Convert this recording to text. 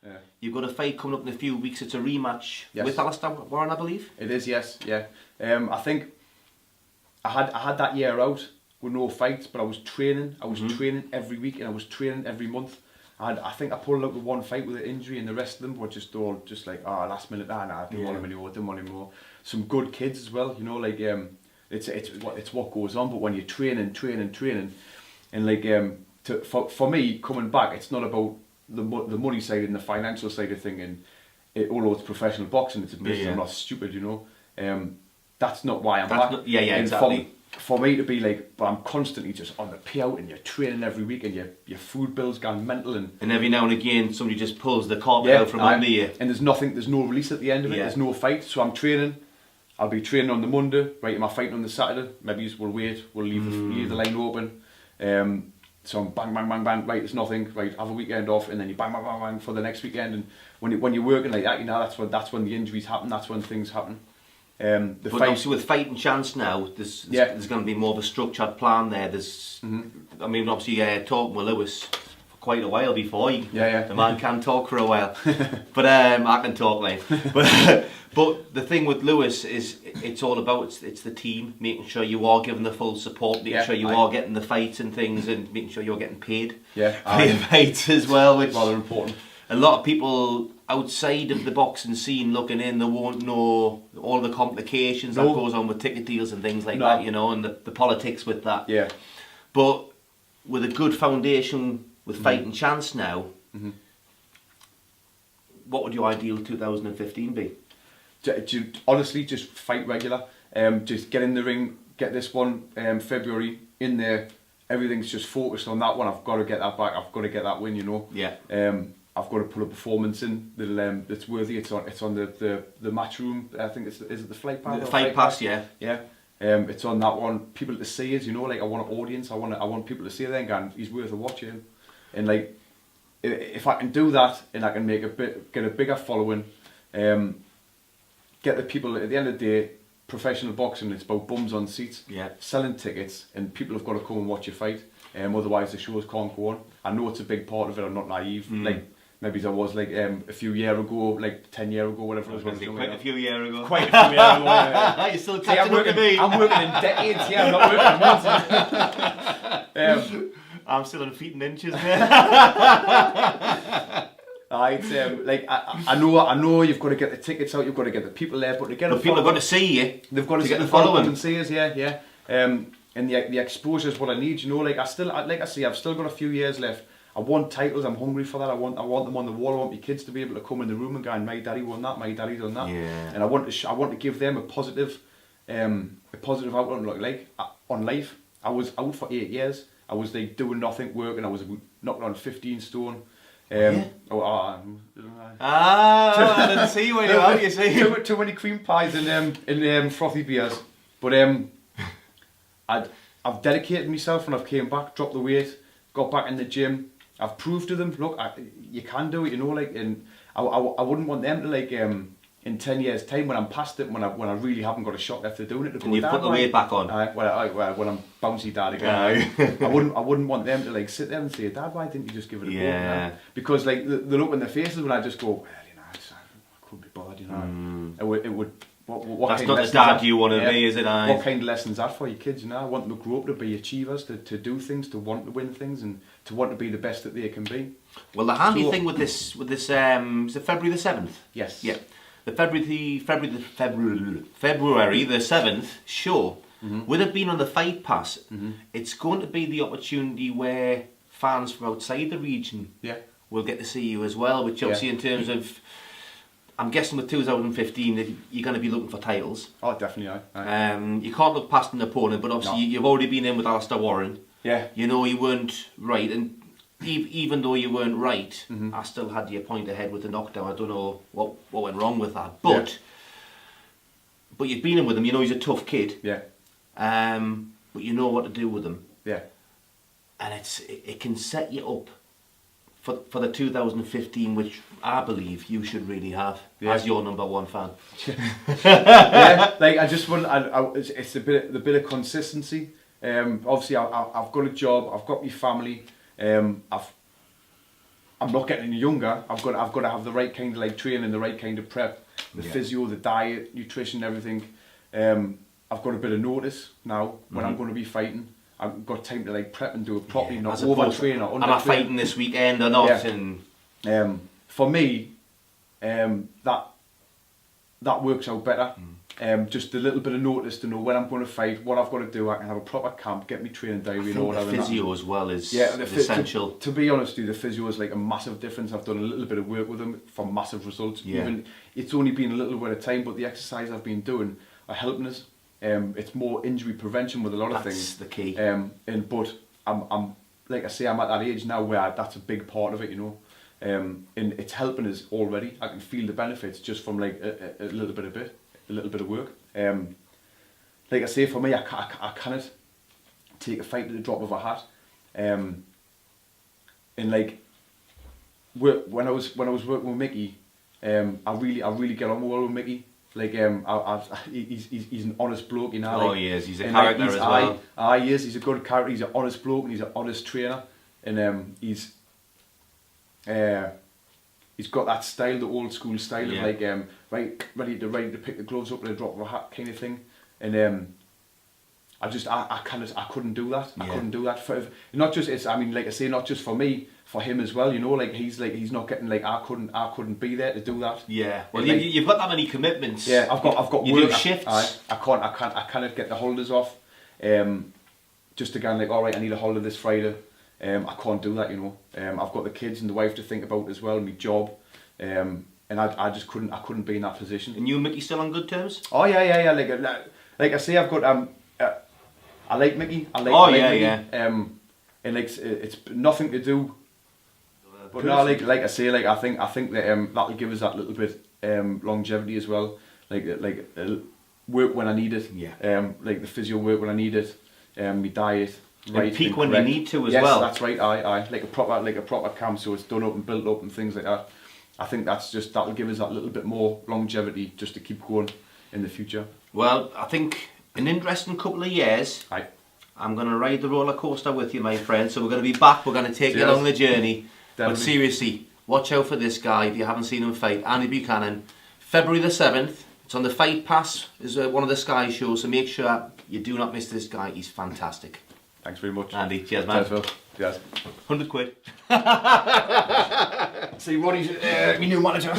Yeah. You've got a fight coming up in a few weeks. It's a rematch Yes. with Alistair Warren, I believe. It is, yes, yeah. I think I had that year out with no fights, but I was training. I was training every week, and I was training every month. And I think I pulled out with one fight with an injury, and the rest of them were just all like, last minute. I didn't want him anymore. Didn't want him anymore. Some good kids as well, you know, like it's what goes on. But when you're training, and like for me coming back, it's not about the money side and the financial side of thing, and although it's professional boxing, it's a business. I'm not stupid, you know. That's not why I'm back. Exactly. For me to be like, but I'm constantly just on the payout, and you're training every week, and your food bills gone mental, and every now and again somebody just pulls the carpet out from under you, and there's no release at the end of it. There's no fight, so I'm training. I'll be training on the Monday, right? Am I fighting on the Saturday? Maybe we'll wait. We'll leave the line open. So I'm bang, bang, bang, bang. Right, it's nothing. Right, have a weekend off, and then you bang, bang, bang, bang for the next weekend. And when you're working like that, you know, that's when the injuries happen. That's when things happen. But obviously with Fighting Chance now, there's going to be more of a structured plan there. There's, I mean, obviously talking with Lewis for quite a while before. The man can talk for a while, but I can talk like. But the thing with Lewis is it's all about it's the team, making sure you are giving the full support, making sure you are getting the fights and things, and making sure you're getting paid for your fights as well, which is rather important. A lot of people outside of the boxing scene looking in, they won't know all the complications that goes on with ticket deals and things like that, you know, and the politics with that. Yeah. But with a good foundation with Fighting Chance now, what would your ideal 2015 be? Honestly, just fight regular. Just get in the ring, get this one February in there. Everything's just focused on that one. I've got to get that back. I've got to get that win, you know. Yeah. I've got to put a performance in that's worthy. It's on the match room. I think is it the Fight Pass? The Fight Pass, yeah. Yeah. It's on that one. People to see us, you know. Like I want an audience. I want people to see it and he's worth a watching. And like, if I can do that and I can make get a bigger following, get the people at the end of the day. Professional boxing, it's about bums on seats, selling tickets, and people have got to come and watch you fight. Otherwise, the shows can't go on. I know it's a big part of it. I'm not naive. Like maybe there was like a few years ago, like 10 years ago, whatever it was. Quite a few years ago. Quite a few years ago. You're still catching up to me. I'm working in decades here. I'm not working in months. I'm still in feet and inches, man. Like I know you've got to get the tickets out, you've got to get the people there, but to get people have got to see you. They've got to get the following and see us, and the exposure is what I need, you know. Like I've still got a few years left. I want titles. I'm hungry for that. I want them on the wall. I want my kids to be able to come in the room and go, "My daddy won that. My daddy done that." Yeah. And I want to give them a positive outlook. Like on life. I was out for 8 years. I was like doing nothing, working. I was knocking on 15 stone. I didn't see when you were out, you see. Too many cream pies and frothy beers. But I've dedicated myself, and I've came back, dropped the weight, got back in the gym. I've proved to them, look, you can do it, you know. Like, and I wouldn't want them to like in 10 years' time when I'm past it, when I really haven't got a shot left of doing it. To and you put the weight back on. When I'm bouncy dad again. I wouldn't want them to like sit there and say, Dad, why didn't you just give it a go? Now? Because like the look in their faces when I just go, well, you know, I couldn't be bothered, you know. It would. What that's kind not of the dad that, you want to be, is it? What kind of lessons that for your kids? You know, I want them to grow up to be achievers, to do things, to want to win things, and to want to be the best that they can be. Well, the handy thing with this, is it February the 7th? Yes. Yeah. The February the 7th show, with it being on the Fight Pass, it's going to be the opportunity where fans from outside the region will get to see you as well, which obviously in terms of, I'm guessing with 2015 that you're going to be looking for titles. Oh, definitely, you can't look past an opponent, but obviously you've already been in with Alistair Warren. Yeah. You know you weren't right, and even though you weren't right, I still had you a point ahead with the knockdown. I don't know what went wrong with that, but you've been in with him. You know he's a tough kid. Yeah. But you know what to do with him. Yeah. And it can set you up for the 2015, which I believe you should really have as your number one fan. Like I just want. It's the bit of consistency. Obviously, I've got a job. I've got my family. I'm not getting any younger. I've got to have the right kind of like training, the right kind of prep, the physio, the diet, nutrition, everything. I've got a bit of notice now when I'm going to be fighting. I've got time to like prep and do it properly, not overtrain or undertrain. Am I fighting this weekend or not? Yeah. And for me, that works out better. Just a little bit of notice to know when I'm going to fight, what I've got to do. I can have a proper camp, get me training diary and all that. The physio as well is essential. To be honest with you, the physio is like a massive difference. I've done a little bit of work with them for massive results. Yeah. Even it's only been a little bit of time, but the exercise I've been doing are helping us. It's more injury prevention with a lot of things. That's the key. But I'm like I say, I'm at that age now where that's a big part of it, you know. And it's helping us already. I can feel the benefits just from like a little bit of work. Like I say, for me, I cannot take a fight at the drop of a hat. And like when I was working with Mickey, I really get on well with Mickey. Like he's an honest bloke, you know. Oh, he is. He's a character as well. He is. He's a good character. He's an honest bloke and he's an honest trainer. And he's got that style, the old school style of like ready to pick the gloves up at the drop of a hat kind of thing. And I couldn't do that. I couldn't do that for not just like I say, not just for me, for him as well. You know, like he's not getting like I couldn't be there to do that. Yeah. Well, you've got that many commitments. Yeah, I've got you work. Do shifts. I cannot get the holidays off. Just again, like, all right, I need a holiday this Friday. I can't do that, you know. I've got the kids and the wife to think about as well, my job. And I just couldn't be in that position. And you and Mickey still on good terms? Oh yeah. Like I say, I've got I like Mickey. I like Mickey. And like it's nothing to do. But no, like I say, like I think that that'll give us that little bit longevity as well. Like work when I need it. Yeah. Like the physio work when I need it. My diet. Right, and peak when you need to as well. Yes, that's right. I like a proper camp, so it's done up and built up and things like that. I think that'll give us that little bit more longevity just to keep going in the future. Well, I think an interesting couple of years. Aye. I'm going to ride the roller coaster with you, my friend. So we're going to be back. We're going to take you along the journey. Definitely. But seriously, watch out for this guy if you haven't seen him fight. Andy Buchanan, February the 7th. It's on the Fight Pass. Is one of the Sky shows. So make sure you do not miss this guy. He's fantastic. Thanks very much. Andy, cheers, man. Cheers, Phil. Cheers. 100 quid. See, Ronnie's my new manager.